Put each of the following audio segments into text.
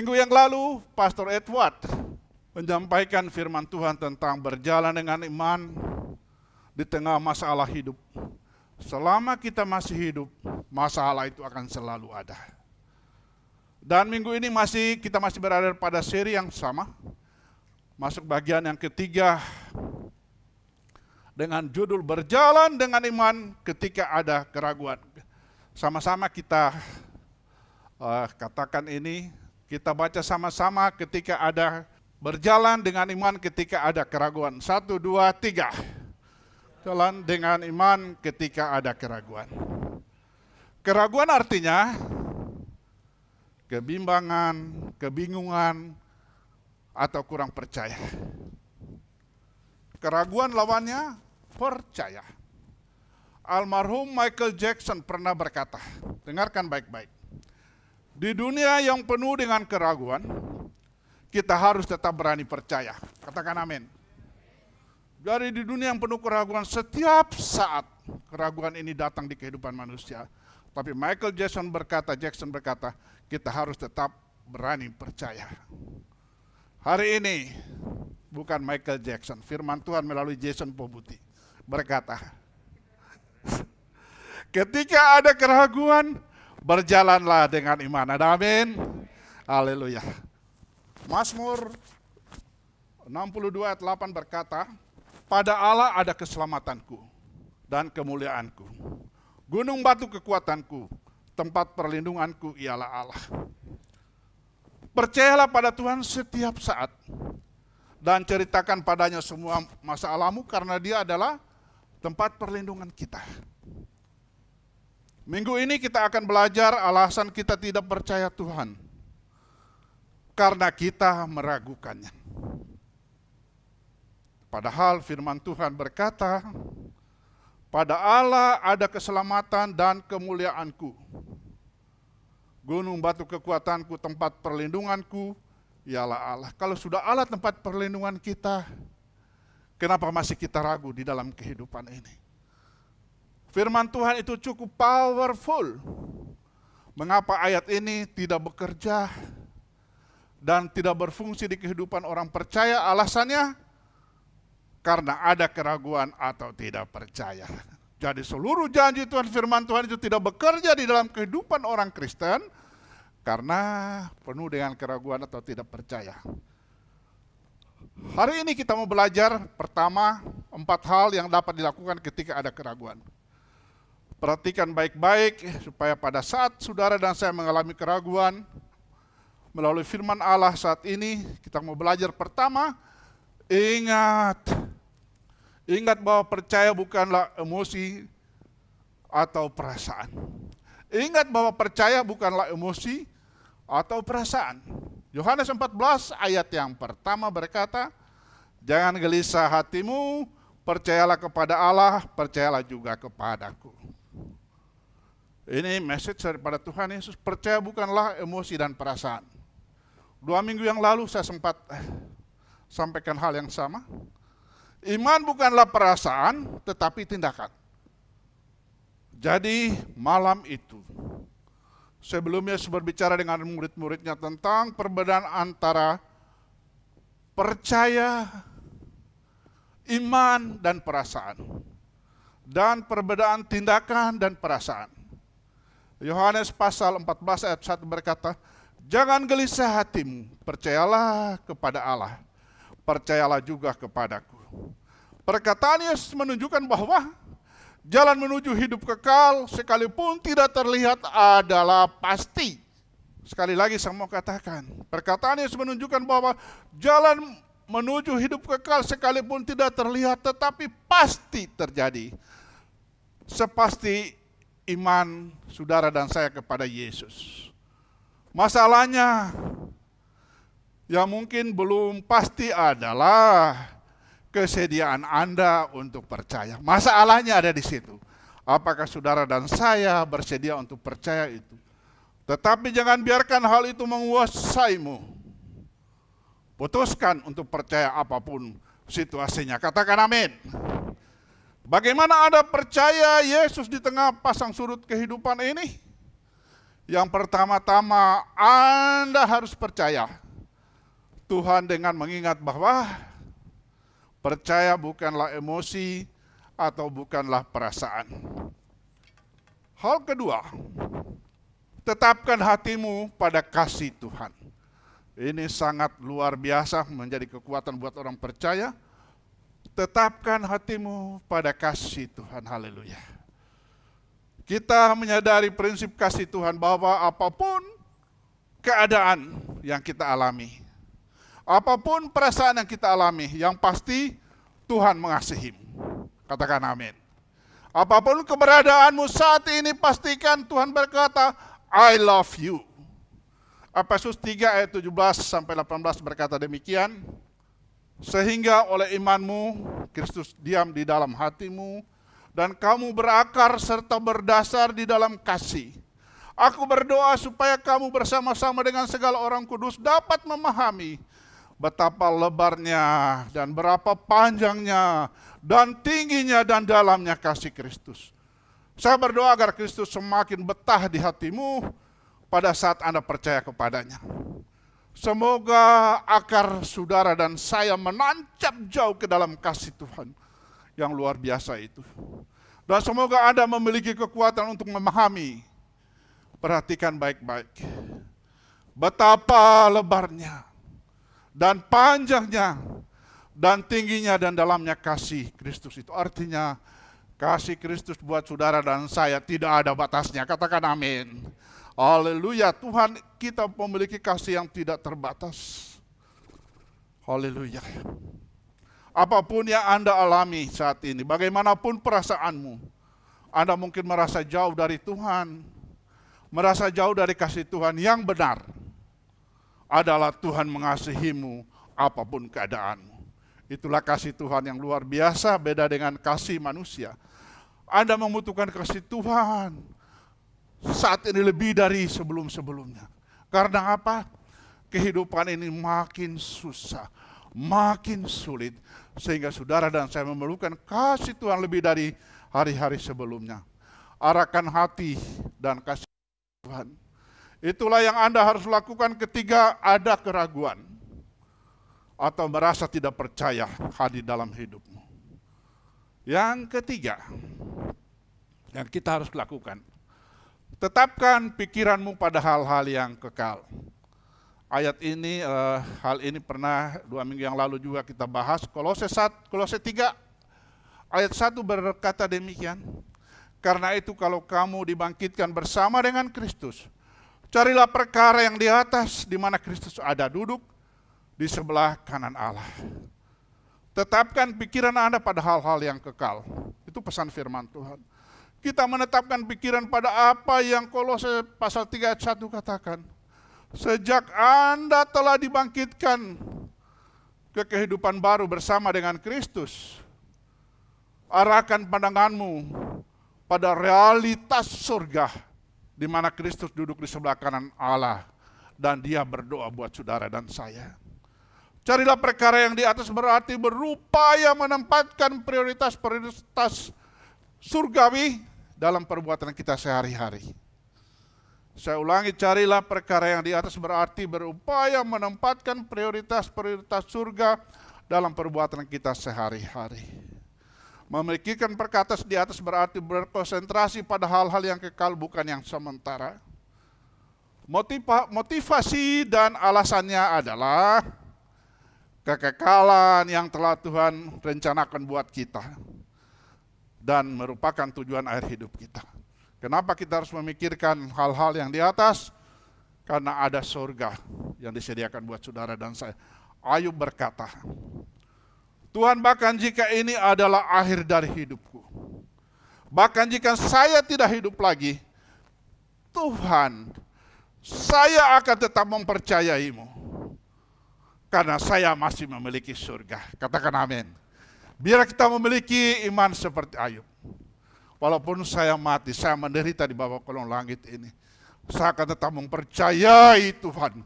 Minggu yang lalu, Pastor Edward menyampaikan firman Tuhan tentang berjalan dengan iman di tengah masalah hidup. Selama kita masih hidup, masalah itu akan selalu ada. Dan minggu ini kita masih berada pada seri yang sama. Masuk bagian yang ketiga dengan judul berjalan dengan iman ketika ada keraguan. Sama-sama kita katakan ini, kita baca sama-sama ketika ada berjalan dengan iman ketika ada keraguan. 1, 2, 3. Jalan dengan iman ketika ada keraguan. Keraguan artinya kebimbangan, kebingungan, atau kurang percaya. Keraguan lawannya percaya. Almarhum Michael Jackson pernah berkata, dengarkan baik-baik. Di dunia yang penuh dengan keraguan, kita harus tetap berani percaya. Katakan amin. Jadi di dunia yang penuh keraguan, setiap saat keraguan ini datang di kehidupan manusia. Tapi Michael Jackson berkata, kita harus tetap berani percaya. Hari ini, bukan Michael Jackson, firman Tuhan melalui Jason Pobuti berkata, ketika ada keraguan, berjalanlah dengan iman. Ada amin? Haleluya. Mazmur 62 ayat 8 berkata, pada Allah ada keselamatanku dan kemuliaanku. Gunung batu kekuatanku, tempat perlindunganku ialah Allah. Percayalah pada Tuhan setiap saat dan ceritakan padanya semua masalahmu karena Dia adalah tempat perlindungan kita. Minggu ini kita akan belajar alasan kita tidak percaya Tuhan. Karena kita meragukannya. Padahal firman Tuhan berkata, pada Allah ada keselamatan dan kemuliaanku. Gunung batu kekuatanku, tempat perlindunganku, ialah Allah. Kalau sudah Allah tempat perlindungan kita, kenapa masih kita ragu di dalam kehidupan ini? Firman Tuhan itu cukup powerful. Mengapa ayat ini tidak bekerja dan tidak berfungsi di kehidupan orang percaya? Alasannya, karena ada keraguan atau tidak percaya. Jadi seluruh janji Tuhan, firman Tuhan itu tidak bekerja di dalam kehidupan orang Kristen karena penuh dengan keraguan atau tidak percaya. Hari ini kita mau belajar pertama 4 hal yang dapat dilakukan ketika ada keraguan. Perhatikan baik-baik supaya pada saat saudara dan saya mengalami keraguan melalui firman Allah saat ini, kita mau belajar pertama, Ingat bahwa percaya bukanlah emosi atau perasaan. Ingat bahwa percaya bukanlah emosi atau perasaan. Yohanes 14 ayat yang pertama berkata, jangan gelisah hatimu, percayalah kepada Allah, percayalah juga kepadaku. Ini message daripada Tuhan Yesus, percaya bukanlah emosi dan perasaan. 2 minggu yang lalu saya sempat sampaikan hal yang sama. Iman bukanlah perasaan, tetapi tindakan. Jadi malam itu, sebelumnya saya berbicara dengan murid-muridnya tentang perbedaan antara percaya, iman, dan perasaan. Dan perbedaan tindakan dan perasaan. Yohanes pasal 14 ayat 1 berkata, jangan gelisah hatimu, percayalah kepada Allah, percayalah juga kepadaku. Perkataan Yesus menunjukkan bahwa jalan menuju hidup kekal sekalipun tidak terlihat adalah pasti. Sekali lagi saya mau katakan, perkataan Yesus menunjukkan bahwa jalan menuju hidup kekal sekalipun tidak terlihat tetapi pasti terjadi. Sepasti iman saudara dan saya kepada Yesus. Masalahnya yang mungkin belum pasti adalah kesediaan Anda untuk percaya. Masalahnya ada di situ. Apakah saudara dan saya bersedia untuk percaya itu? Tetapi jangan biarkan hal itu menguasaimu. Putuskan untuk percaya apapun situasinya. Katakan amin. Bagaimana Anda percaya Yesus di tengah pasang surut kehidupan ini? Yang pertama-tama Anda harus percaya Tuhan dengan mengingat bahwa percaya bukanlah emosi atau bukanlah perasaan. Hal kedua, tetapkan hatimu pada kasih Tuhan. Ini sangat luar biasa menjadi kekuatan buat orang percaya. Tetapkan hatimu pada kasih Tuhan. Haleluya. Kita menyadari prinsip kasih Tuhan bahwa apapun keadaan yang kita alami, apapun perasaan yang kita alami, yang pasti Tuhan mengasihimu. Katakan amin. Apapun keberadaanmu saat ini, pastikan Tuhan berkata, I love you. Efesus 3 ayat 17 sampai 18 berkata demikian. Sehingga oleh imanmu, Kristus diam di dalam hatimu, dan kamu berakar serta berdasar di dalam kasih. Aku berdoa supaya kamu bersama-sama dengan segala orang kudus dapat memahami betapa lebarnya dan berapa panjangnya dan tingginya dan dalamnya kasih Kristus. Saya berdoa agar Kristus semakin betah di hatimu pada saat Anda percaya kepadanya. Semoga akar saudara dan saya menancap jauh ke dalam kasih Tuhan yang luar biasa itu. Dan semoga Anda memiliki kekuatan untuk memahami. Perhatikan baik-baik. Betapa lebarnya dan panjangnya dan tingginya dan dalamnya kasih Kristus itu. Artinya kasih Kristus buat saudara dan saya tidak ada batasnya. Katakan amin. Haleluya. Tuhan kita memiliki kasih yang tidak terbatas. Haleluya. Apapun yang Anda alami saat ini, bagaimanapun perasaanmu, Anda mungkin merasa jauh dari Tuhan, merasa jauh dari kasih Tuhan. Yang benar adalah Tuhan mengasihimu apapun keadaanmu. Itulah kasih Tuhan yang luar biasa, beda dengan kasih manusia. Anda membutuhkan kasih Tuhan saat ini lebih dari sebelum-sebelumnya. Karena apa? Kehidupan ini makin susah, makin sulit. Sehingga saudara dan saya memerlukan kasih Tuhan lebih dari hari-hari sebelumnya. Arahkan hati dan kasih Tuhan. Itulah yang Anda harus lakukan ketika ada keraguan atau merasa tidak percaya hadir dalam hidupmu. Yang ketiga, yang kita harus lakukan, tetapkan pikiranmu pada hal-hal yang kekal. Ayat ini, hal ini pernah 2 minggu yang lalu juga kita bahas. Kolose 3 ayat 1 berkata demikian. Karena itu kalau kamu dibangkitkan bersama dengan Kristus, carilah perkara yang di atas, di mana Kristus ada duduk di sebelah kanan Allah. Tetapkan pikiran Anda pada hal-hal yang kekal. Itu pesan firman Tuhan. Kita menetapkan pikiran pada apa yang Kolose pasal 3 ayat 1 katakan. Sejak Anda telah dibangkitkan ke kehidupan baru bersama dengan Kristus, arahkan pandanganmu pada realitas surga, di mana Kristus duduk di sebelah kanan Allah dan Dia berdoa buat saudara dan saya. Carilah perkara yang di atas, berarti berupaya menempatkan prioritas-prioritas surgawi dalam perbuatan kita sehari-hari. Saya ulangi, carilah perkara yang di atas berarti berupaya menempatkan prioritas-prioritas surga dalam perbuatan kita sehari-hari. Memikirkan perkataan di atas berarti berkonsentrasi pada hal-hal yang kekal, bukan yang sementara. Motivasi dan alasannya adalah kekekalan yang telah Tuhan rencanakan buat kita dan merupakan tujuan akhir hidup kita. Kenapa kita harus memikirkan hal-hal yang di atas? Karena ada surga yang disediakan buat saudara dan saya. Ayub berkata, Tuhan, bahkan jika ini adalah akhir dari hidupku, bahkan jika saya tidak hidup lagi, Tuhan, saya akan tetap mempercayaimu, karena saya masih memiliki surga. Katakan amin. Biar kita memiliki iman seperti Ayub. Walaupun saya mati, saya menderita di bawah kolong langit ini, saya akan tetap mempercayai Tuhan.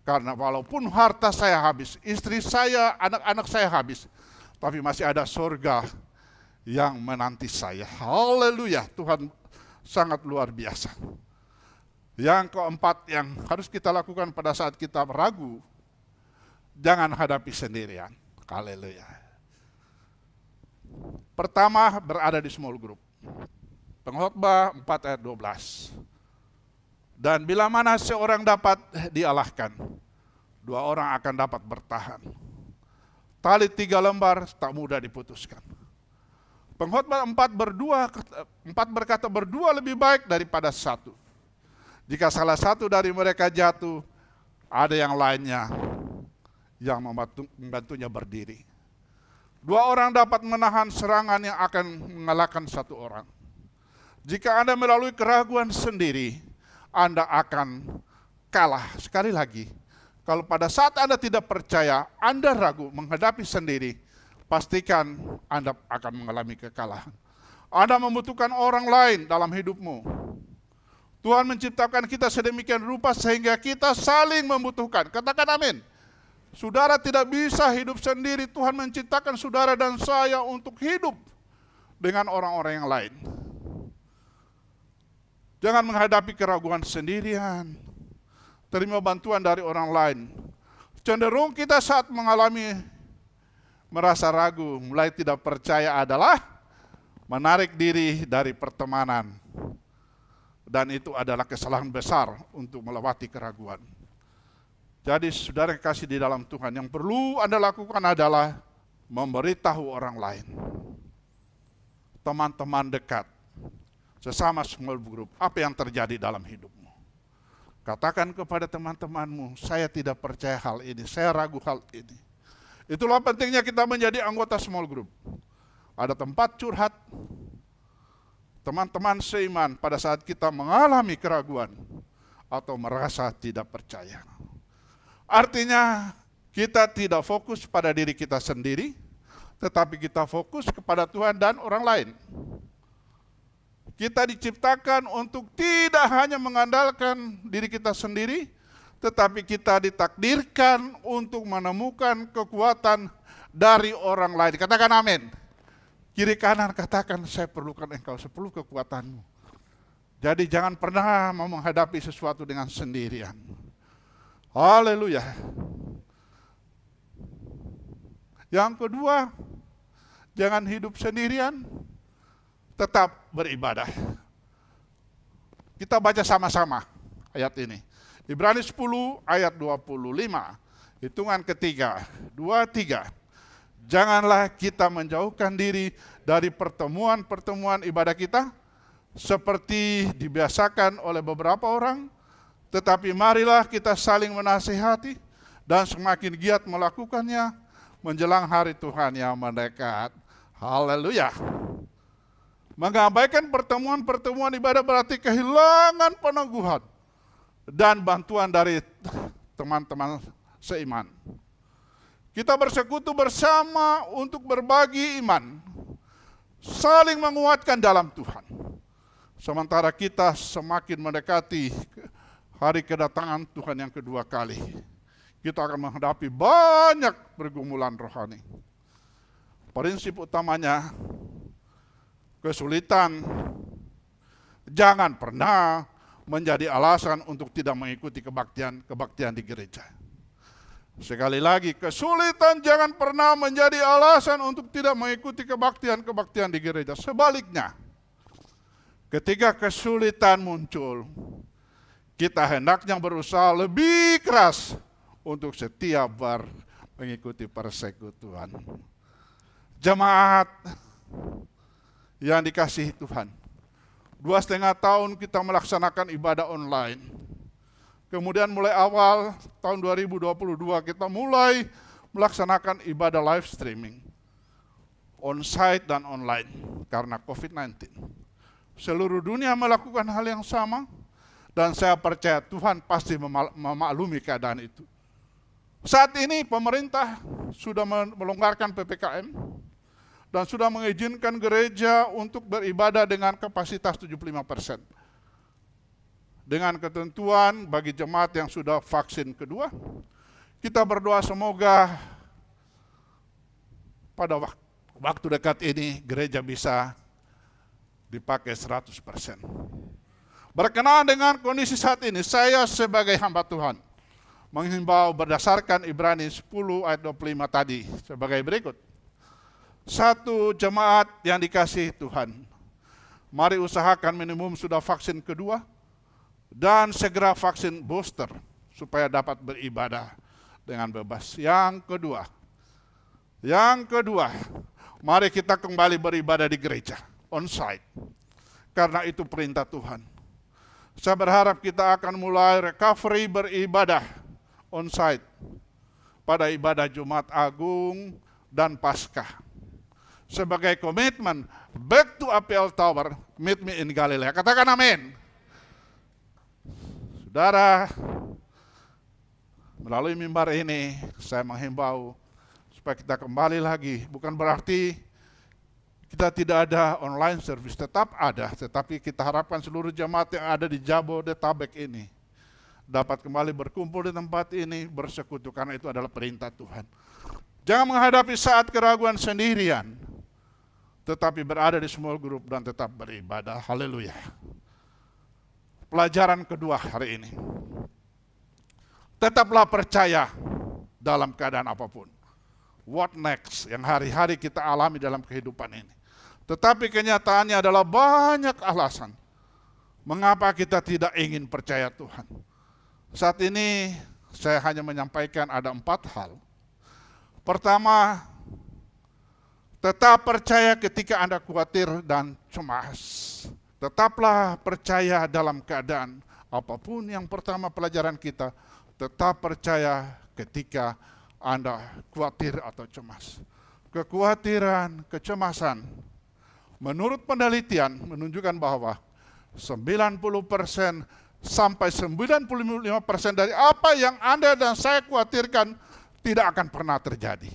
Karena walaupun harta saya habis, istri saya, anak-anak saya habis, tapi masih ada surga yang menanti saya. Haleluya, Tuhan sangat luar biasa. Yang keempat yang harus kita lakukan pada saat kita ragu, jangan hadapi sendirian. Haleluya. Pertama, berada di small group. Pengkhotbah 4 ayat 12. Dan bila mana seorang dapat dialahkan, 2 orang akan dapat bertahan. Tali 3 lembar tak mudah diputuskan. Pengkhotbah 4 berkata berdua lebih baik daripada 1. Jika salah satu dari mereka jatuh, ada yang lainnya yang membantunya berdiri. 2 orang dapat menahan serangan yang akan mengalahkan 1 orang. Jika Anda melalui keraguan sendiri, Anda akan kalah. Sekali lagi, kalau pada saat Anda tidak percaya, Anda ragu menghadapi sendiri, pastikan Anda akan mengalami kekalahan. Anda membutuhkan orang lain dalam hidupmu. Tuhan menciptakan kita sedemikian rupa sehingga kita saling membutuhkan. Katakan amin. Saudara tidak bisa hidup sendiri. Tuhan menciptakan saudara dan saya untuk hidup dengan orang-orang yang lain. Jangan menghadapi keraguan sendirian. Terima bantuan dari orang lain. Cenderung kita saat mengalami merasa ragu, mulai tidak percaya adalah menarik diri dari pertemanan. Dan itu adalah kesalahan besar untuk melewati keraguan. Jadi saudara kasih di dalam Tuhan, yang perlu Anda lakukan adalah memberitahu orang lain. Teman-teman dekat, sesama small group, apa yang terjadi dalam hidupmu. Katakan kepada teman-temanmu, saya tidak percaya hal ini, saya ragu hal ini. Itulah pentingnya kita menjadi anggota small group. Ada tempat curhat, teman-teman seiman pada saat kita mengalami keraguan atau merasa tidak percaya. Artinya kita tidak fokus pada diri kita sendiri, tetapi kita fokus kepada Tuhan dan orang lain. Kita diciptakan untuk tidak hanya mengandalkan diri kita sendiri, tetapi kita ditakdirkan untuk menemukan kekuatan dari orang lain. Katakan amin. Kiri kanan katakan, saya perlukan engkau, saya perlu kekuatanmu. Jadi jangan pernah mau menghadapi sesuatu dengan sendirian. Haleluya. Yang kedua, jangan hidup sendirian, tetap beribadah. Kita baca sama-sama ayat ini. Ibrani 10 ayat 25. Hitungan ketiga, 2, 3. Janganlah kita menjauhkan diri dari pertemuan-pertemuan ibadah kita seperti dibiasakan oleh beberapa orang, tetapi marilah kita saling menasihati dan semakin giat melakukannya menjelang hari Tuhan yang mendekat. Haleluya. Mengabaikan pertemuan-pertemuan ibadah berarti kehilangan peneguhan dan bantuan dari teman-teman seiman. Kita bersekutu bersama untuk berbagi iman, saling menguatkan dalam Tuhan. Sementara kita semakin mendekati hari kedatangan Tuhan yang kedua kali, kita akan menghadapi banyak pergumulan rohani. Prinsip utamanya, kesulitan jangan pernah menjadi alasan untuk tidak mengikuti kebaktian di gereja. Sekali lagi, kesulitan jangan pernah menjadi alasan untuk tidak mengikuti kebaktian di gereja. Sebaliknya, ketika kesulitan muncul, kita hendaknya berusaha lebih keras untuk setia mengikuti persekutuan. Jemaat yang dikasihi Tuhan, 2,5 tahun kita melaksanakan ibadah online. Kemudian mulai awal tahun 2022 kita mulai melaksanakan ibadah live streaming, on-site dan online karena COVID-19. Seluruh dunia melakukan hal yang sama dan saya percaya Tuhan pasti memaklumi keadaan itu. Saat ini pemerintah sudah melonggarkan PPKM dan sudah mengizinkan gereja untuk beribadah dengan kapasitas 75%. Dengan ketentuan bagi jemaat yang sudah vaksin kedua, kita berdoa semoga pada waktu dekat ini gereja bisa dipakai 100%. Berkenaan dengan kondisi saat ini, saya sebagai hamba Tuhan menghimbau berdasarkan Ibrani 10 ayat 25 tadi sebagai berikut. Satu jemaat yang dikasihi Tuhan, mari usahakan minimum sudah vaksin kedua dan segera vaksin booster supaya dapat beribadah dengan bebas. Yang kedua, mari kita kembali beribadah di gereja, on-site. Karena itu perintah Tuhan. Saya berharap kita akan mulai recovery beribadah on-site pada ibadah Jumat Agung dan Paskah. Sebagai komitmen, back to APL Tower, meet me in Galilea. Katakan amin. Saudara, melalui mimbar ini, saya menghimbau supaya kita kembali lagi. Bukan berarti kita tidak ada online service, tetap ada. Tetapi kita harapkan seluruh jemaat yang ada di Jabodetabek ini dapat kembali berkumpul di tempat ini, bersekutu, karena itu adalah perintah Tuhan. Jangan menghadapi saat keraguan sendirian, tetapi berada di small group dan tetap beribadah. Haleluya. Pelajaran kedua hari ini. Tetaplah percaya dalam keadaan apapun. What next yang hari-hari kita alami dalam kehidupan ini. Tetapi kenyataannya adalah banyak alasan mengapa kita tidak ingin percaya Tuhan. Saat ini saya hanya menyampaikan ada 4 hal. Pertama, tetap percaya ketika Anda khawatir dan cemas. Tetaplah percaya dalam keadaan apapun. Yang pertama pelajaran kita, tetap percaya ketika Anda khawatir atau cemas. Kekhawatiran, kecemasan, menurut penelitian menunjukkan bahwa 90% sampai 95% dari apa yang Anda dan saya khawatirkan tidak akan pernah terjadi.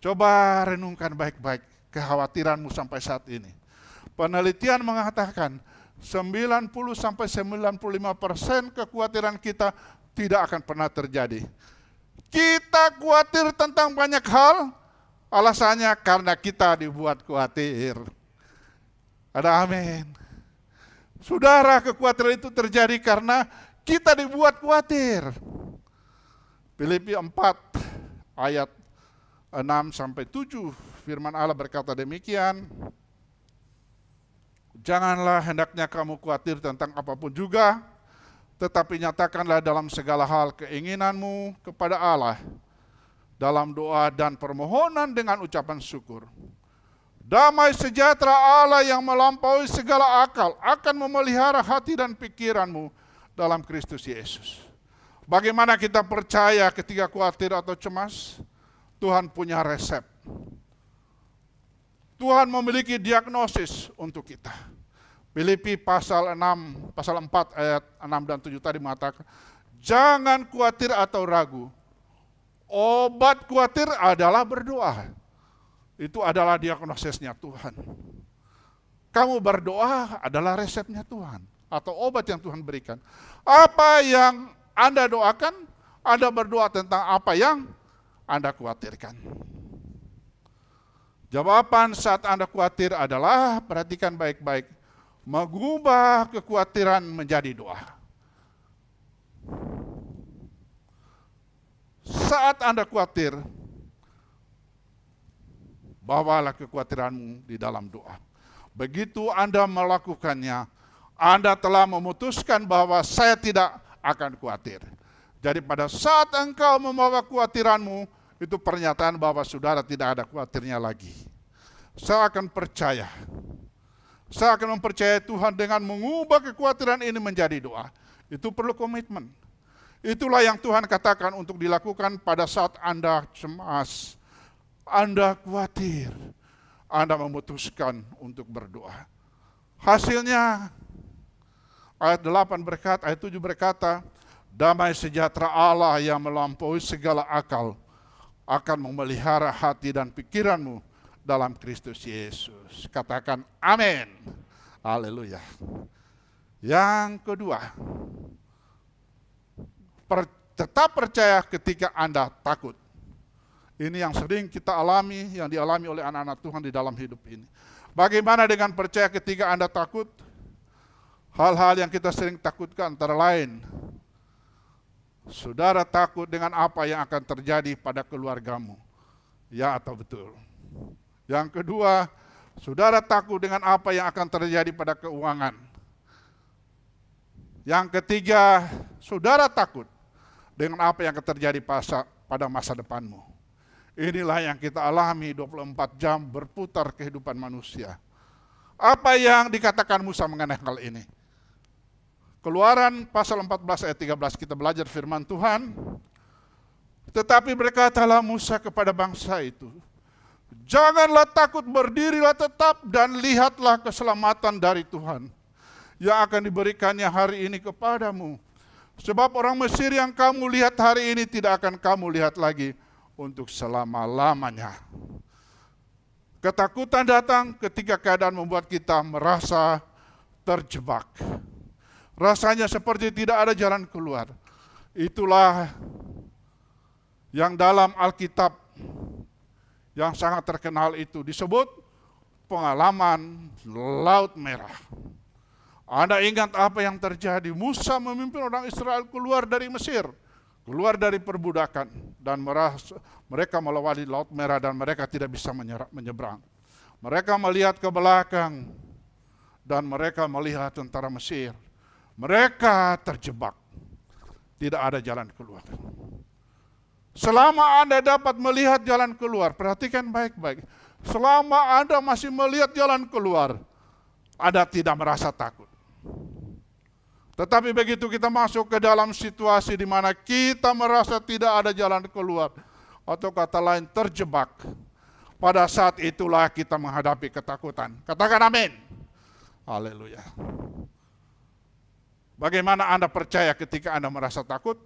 Coba renungkan baik-baik kekhawatiranmu sampai saat ini. Penelitian mengatakan 90 sampai 95% kekhawatiran kita tidak akan pernah terjadi. Kita khawatir tentang banyak hal, alasannya karena kita dibuat khawatir. Ada amin. Saudara, kekhawatiran itu terjadi karena kita dibuat khawatir. Filipi 4 ayat 6 sampai 7 firman Allah berkata demikian. Janganlah hendaknya kamu khawatir tentang apapun juga, tetapi nyatakanlah dalam segala hal keinginanmu kepada Allah dalam doa dan permohonan dengan ucapan syukur. Damai sejahtera Allah yang melampaui segala akal akan memelihara hati dan pikiranmu dalam Kristus Yesus. Bagaimana kita percaya ketika khawatir atau cemas? Tuhan punya resep. Tuhan memiliki diagnosis untuk kita. Filipi pasal 4 ayat 6 dan 7 tadi mengatakan, jangan khawatir atau ragu. Obat khawatir adalah berdoa. Itu adalah diagnosisnya Tuhan. Kamu berdoa adalah resepnya Tuhan atau obat yang Tuhan berikan. Apa yang Anda doakan, Anda berdoa tentang apa yang Anda khawatirkan. Jawaban saat Anda khawatir adalah, perhatikan baik-baik, mengubah kekhawatiran menjadi doa. Saat Anda khawatir, bawalah kekhawatiranmu di dalam doa. Begitu Anda melakukannya, Anda telah memutuskan bahwa saya tidak akan khawatir. Jadi pada saat engkau membawa kekhawatiranmu, itu pernyataan bahwa saudara tidak ada khawatirnya lagi. Saya akan percaya. Saya akan mempercayai Tuhan dengan mengubah kekhawatiran ini menjadi doa. Itu perlu komitmen. Itulah yang Tuhan katakan untuk dilakukan pada saat Anda cemas, Anda khawatir, Anda memutuskan untuk berdoa. Hasilnya, ayat 8 berkata, ayat 7 berkata, damai sejahtera Allah yang melampaui segala akal akan memelihara hati dan pikiranmu dalam Kristus Yesus. Katakan amin. Haleluya. Yang kedua, tetap percaya ketika Anda takut. Ini yang sering kita alami, yang dialami oleh anak-anak Tuhan di dalam hidup ini. Bagaimana dengan percaya ketika Anda takut? Hal-hal yang kita sering takutkan antara lain, saudara takut dengan apa yang akan terjadi pada keluargamu. Ya atau betul? Yang kedua, saudara takut dengan apa yang akan terjadi pada keuangan. Yang ketiga, saudara takut dengan apa yang akan terjadi pada masa depanmu. Inilah yang kita alami 24 jam berputar kehidupan manusia. Apa yang dikatakan Musa mengenai hal ini? Keluaran pasal 14 ayat 13 kita belajar firman Tuhan. Tetapi berkatalah Musa kepada bangsa itu, janganlah takut, berdirilah tetap dan lihatlah keselamatan dari Tuhan yang akan diberikannya hari ini kepadamu. Sebab orang Mesir yang kamu lihat hari ini tidak akan kamu lihat lagi untuk selama-lamanya. Ketakutan datang ketika keadaan membuat kita merasa terjebak. Rasanya seperti tidak ada jalan keluar. Itulah yang dalam Alkitab yang sangat terkenal itu disebut pengalaman Laut Merah. Anda ingat apa yang terjadi? Musa memimpin orang Israel keluar dari Mesir, keluar dari perbudakan, dan mereka melewati Laut Merah dan mereka tidak bisa menyeberang. Mereka melihat ke belakang dan mereka melihat tentara Mesir. Mereka terjebak. Tidak ada jalan keluar. Selama Anda dapat melihat jalan keluar, perhatikan baik-baik. Selama Anda masih melihat jalan keluar, Anda tidak merasa takut. Tetapi begitu kita masuk ke dalam situasi di mana kita merasa tidak ada jalan keluar, atau kata lain terjebak, pada saat itulah kita menghadapi ketakutan. Katakan amin. Haleluya. Bagaimana Anda percaya ketika Anda merasa takut?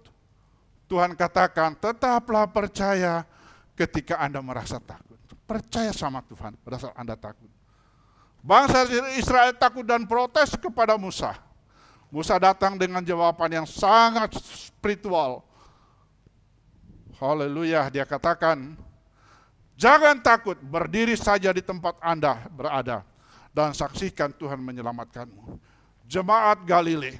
Tuhan katakan, tetaplah percaya ketika Anda merasa takut. Percaya sama Tuhan pada saat Anda takut. Bangsa Israel takut dan protes kepada Musa. Musa datang dengan jawaban yang sangat spiritual. Haleluya, dia katakan, jangan takut, berdiri saja di tempat Anda berada dan saksikan Tuhan menyelamatkanmu. Jemaat Galilea,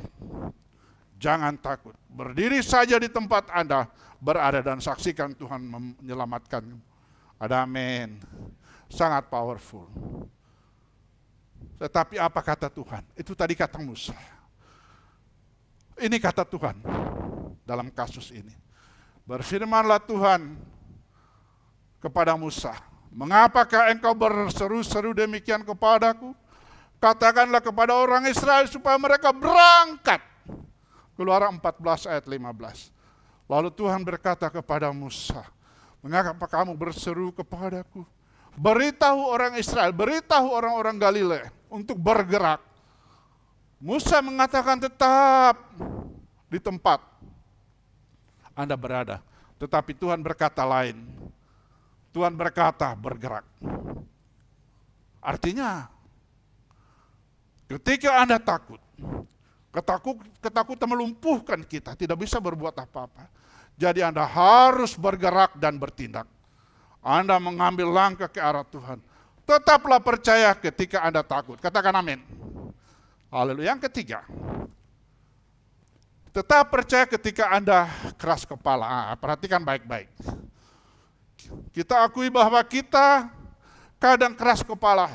jangan takut, berdiri saja di tempat Anda berada dan saksikan Tuhan menyelamatkanmu. Ada amin. Sangat powerful. Tetapi apa kata Tuhan? Itu tadi kata Musa. Ini kata Tuhan dalam kasus ini. Berfirmanlah Tuhan kepada Musa, mengapakah engkau berseru-seru demikian kepadaku? Katakanlah kepada orang Israel supaya mereka berangkat. Keluaran 14 ayat 15. Lalu Tuhan berkata kepada Musa, mengapa kamu berseru kepadaku? Beritahu orang Israel, beritahu orang-orang Galilea untuk bergerak. Musa mengatakan tetap di tempat Anda berada. Tetapi Tuhan berkata lain. Tuhan berkata bergerak. Artinya, ketika Anda takut, ketakutan melumpuhkan kita, tidak bisa berbuat apa-apa. Jadi Anda harus bergerak dan bertindak. Anda mengambil langkah ke arah Tuhan. Tetaplah percaya ketika Anda takut. Katakan amin. Haleluya. Yang ketiga, tetap percaya ketika Anda keras kepala. Perhatikan baik-baik. Kita akui bahwa kita kadang keras kepala.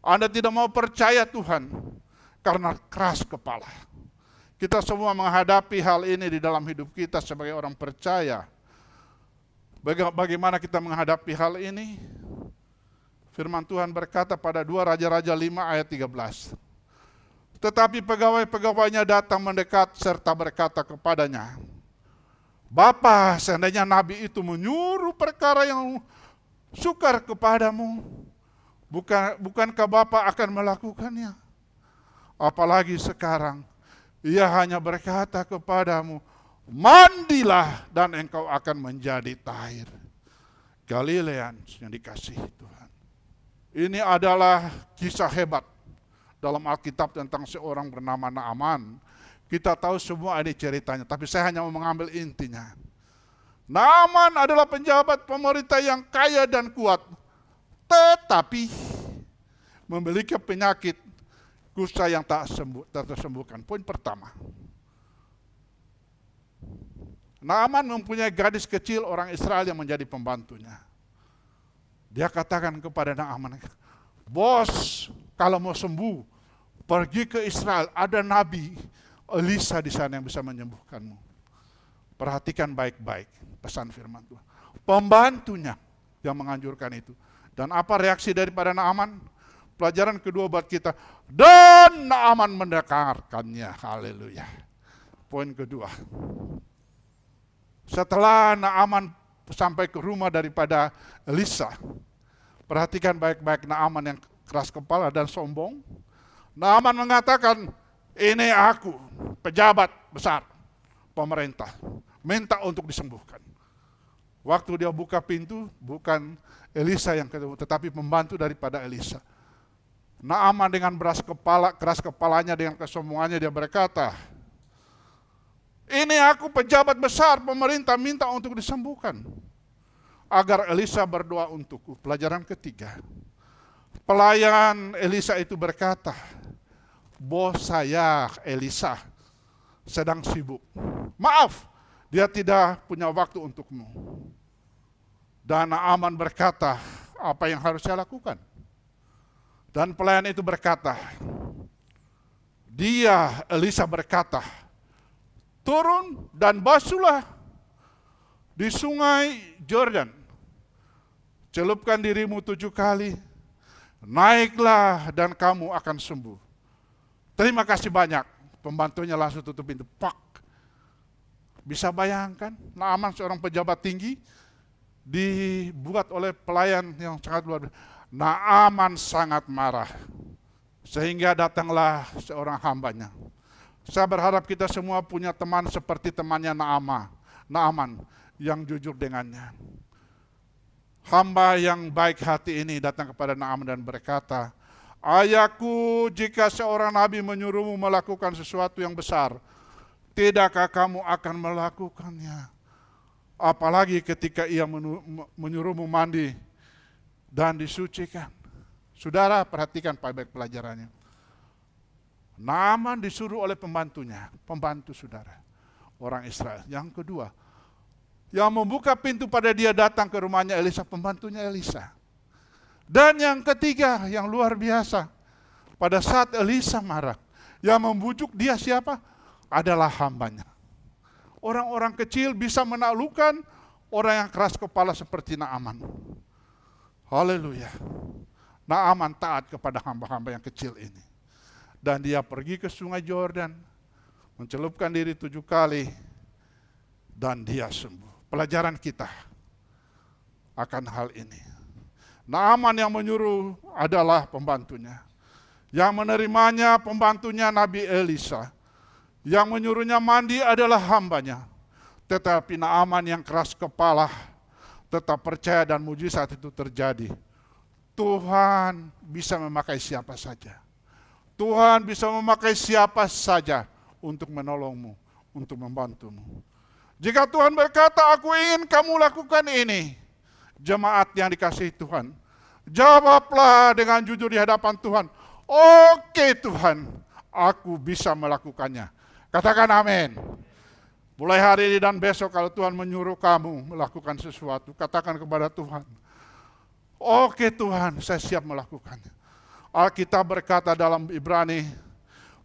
Anda tidak mau percaya Tuhan karena keras kepala. Kita semua menghadapi hal ini di dalam hidup kita sebagai orang percaya. Bagaimana kita menghadapi hal ini? Firman Tuhan berkata pada 2 Raja-Raja 5 ayat 13. Tetapi pegawai-pegawainya datang mendekat serta berkata kepadanya, Bapa, seandainya nabi itu menyuruh perkara yang sukar kepadamu, bukankah Bapa akan melakukannya? Apalagi sekarang, ia hanya berkata kepadamu, mandilah dan engkau akan menjadi tahir. Galilean yang dikasihi Tuhan. Ini adalah kisah hebat dalam Alkitab tentang seorang bernama Naaman. Kita tahu semua ini ceritanya, tapi saya hanya mau mengambil intinya. Naaman adalah penjabat pemerintah yang kaya dan kuat, tetapi memiliki penyakit kusta yang tak tersembuhkan. Poin pertama. Naaman mempunyai gadis kecil orang Israel yang menjadi pembantunya. Dia katakan kepada Naaman, bos, kalau mau sembuh, pergi ke Israel, ada Nabi Elisa di sana yang bisa menyembuhkanmu. Perhatikan baik-baik pesan firman Tuhan. Pembantunya yang menganjurkan itu. Dan apa reaksi daripada Naaman? Pelajaran kedua buat kita. Dan Naaman mendengarkannya. Haleluya. Poin kedua. Setelah Naaman sampai ke rumah daripada Elisa, perhatikan baik-baik Naaman yang keras kepala dan sombong. Naaman mengatakan, ini aku, pejabat besar pemerintah, minta untuk disembuhkan. Waktu dia buka pintu, bukan Elisa yang ketemu, tetapi pembantu daripada Elisa. Naaman dengan keras kepalanya, dengan kesombongannya dia berkata, ini aku pejabat besar pemerintah minta untuk disembuhkan. Agar Elisa berdoa untukku. Pelajaran ketiga. Pelayan Elisa itu berkata, bos saya Elisa sedang sibuk. Maaf, dia tidak punya waktu untukmu. Dan Naaman berkata, apa yang harus saya lakukan? Dan pelayan itu berkata, Elisa berkata, turun dan basuhlah di sungai Jordan. Celupkan dirimu 7 kali. Naiklah dan kamu akan sembuh. Terima kasih banyak. Pembantunya langsung tutup pintu. Pak. Bisa bayangkan, Naaman seorang pejabat tinggi dibuat oleh pelayan yang sangat luar biasa. Naaman sangat marah. Sehingga datanglah seorang hambanya. Saya berharap kita semua punya teman seperti temannya Naaman yang jujur dengannya. Hamba yang baik hati ini datang kepada Naaman dan berkata, ayahku, jika seorang nabi menyuruhmu melakukan sesuatu yang besar, tidakkah kamu akan melakukannya? Apalagi ketika ia menyuruhmu mandi dan disucikan. Saudara, perhatikan baik-baik pelajarannya. Naaman disuruh oleh pembantunya, pembantu saudara, orang Israel. Yang kedua, yang membuka pintu pada dia datang ke rumahnya Elisa, pembantunya Elisa. Dan yang ketiga, yang luar biasa, pada saat Elisa marah, yang membujuk dia siapa? Adalah hambanya. Orang-orang kecil bisa menaklukkan orang yang keras kepala seperti Naaman. Haleluya. Naaman taat kepada hamba-hamba yang kecil ini. Dan dia pergi ke sungai Jordan, mencelupkan diri 7 kali, dan dia sembuh. Pelajaran kita akan hal ini. Naaman yang menyuruh adalah pembantunya. Yang menerimanya pembantunya Nabi Elisa. Yang menyuruhnya mandi adalah hambanya. Tetapi Naaman yang keras kepala tetap percaya dan mujizat itu terjadi. Tuhan bisa memakai siapa saja. Tuhan bisa memakai siapa saja untuk menolongmu, untuk membantumu. Jika Tuhan berkata, aku ingin kamu lakukan ini, jemaat yang dikasihi Tuhan, jawablah dengan jujur di hadapan Tuhan, oke Tuhan, aku bisa melakukannya. Katakan amin. Mulai hari ini dan besok kalau Tuhan menyuruh kamu melakukan sesuatu, katakan kepada Tuhan, oke Tuhan, saya siap melakukannya. Alkitab berkata dalam Ibrani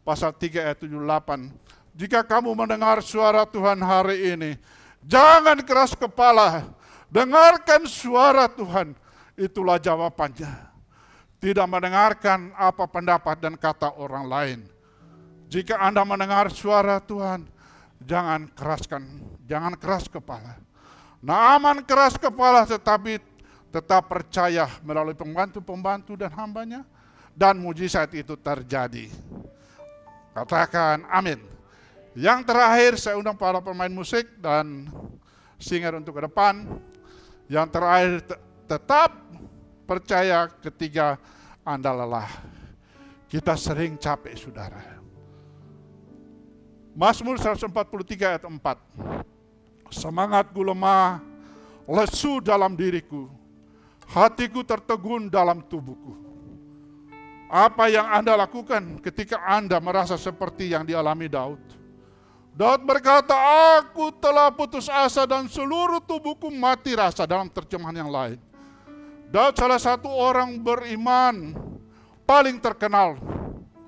pasal 3 ayat 78, jika kamu mendengar suara Tuhan hari ini, jangan keras kepala, dengarkan suara Tuhan, itulah jawabannya. Tidak mendengarkan apa pendapat dan kata orang lain. Jika Anda mendengar suara Tuhan, jangan keras kepala. Naaman keras kepala tetapi tetap percaya melalui pembantu-pembantu dan hambanya. Dan mujizat itu terjadi. Katakan amin. Yang terakhir saya undang para pemain musik dan singer untuk ke depan. Yang terakhir tetap percaya ketika Anda lelah. Kita sering capek saudara. Mazmur 143 ayat 4. Semangatku lemah, lesu dalam diriku. Hatiku tertegun dalam tubuhku. Apa yang Anda lakukan ketika Anda merasa seperti yang dialami Daud? Daud berkata, aku telah putus asa dan seluruh tubuhku mati rasa, dalam terjemahan yang lain. Daud salah satu orang beriman paling terkenal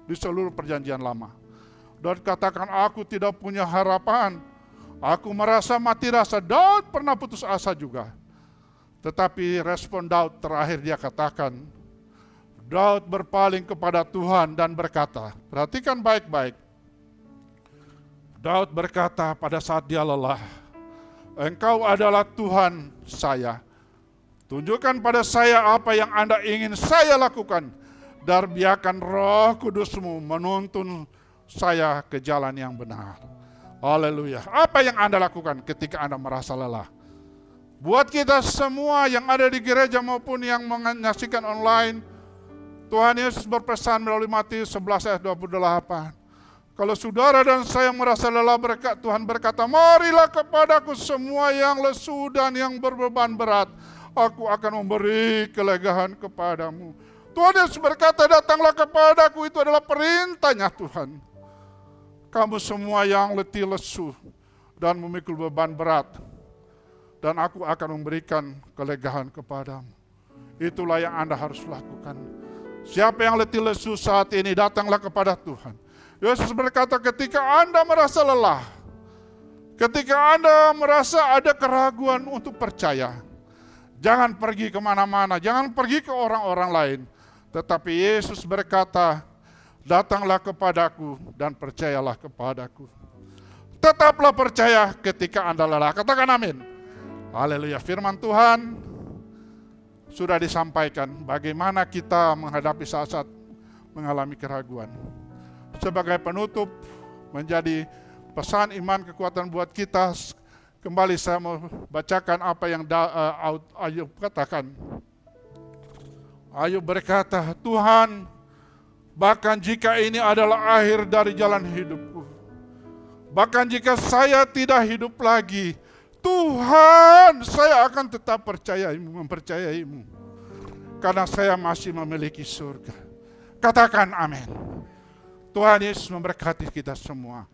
di seluruh perjanjian lama. Daud katakan, aku tidak punya harapan. Aku merasa mati rasa. Daud pernah putus asa juga. Tetapi respon Daud terakhir dia katakan, Daud berpaling kepada Tuhan dan berkata, perhatikan baik-baik. Daud berkata pada saat dia lelah, Engkau adalah Tuhan saya. Tunjukkan pada saya apa yang Anda ingin saya lakukan. Dan biarkan Roh Kudus-Mu menuntun saya ke jalan yang benar. Haleluya. Apa yang Anda lakukan ketika Anda merasa lelah? Buat kita semua yang ada di gereja maupun yang menyaksikan online, Tuhan Yesus berpesan melalui Matius 11 ayat 28. Kalau saudara dan saya merasa lelah, Tuhan berkata, marilah kepadaku semua yang lesu dan yang berbeban berat. Aku akan memberi kelegaan kepadamu. Tuhan Yesus berkata, datanglah kepadaku, itu adalah perintahnya Tuhan. Kamu semua yang letih lesu dan memikul beban berat, dan aku akan memberikan kelegaan kepadamu. Itulah yang Anda harus lakukan. Siapa yang letih lesu saat ini, datanglah kepada Tuhan. Yesus berkata, ketika Anda merasa lelah, ketika Anda merasa ada keraguan untuk percaya, jangan pergi kemana-mana, jangan pergi ke orang-orang lain. Tetapi Yesus berkata, datanglah kepadaku dan percayalah kepadaku. Tetaplah percaya ketika Anda lelah. Katakan amin. Haleluya. Firman Tuhan sudah disampaikan bagaimana kita menghadapi saat-saat mengalami keraguan. Sebagai penutup menjadi pesan iman kekuatan buat kita, kembali saya mau bacakan apa yang Ayub katakan. Ayub berkata, Tuhan, bahkan jika ini adalah akhir dari jalan hidupku, bahkan jika saya tidak hidup lagi, Tuhan, saya akan tetap mempercayaimu. Karena saya masih memiliki surga. Katakan amin. Tuhan Yesus memberkati kita semua.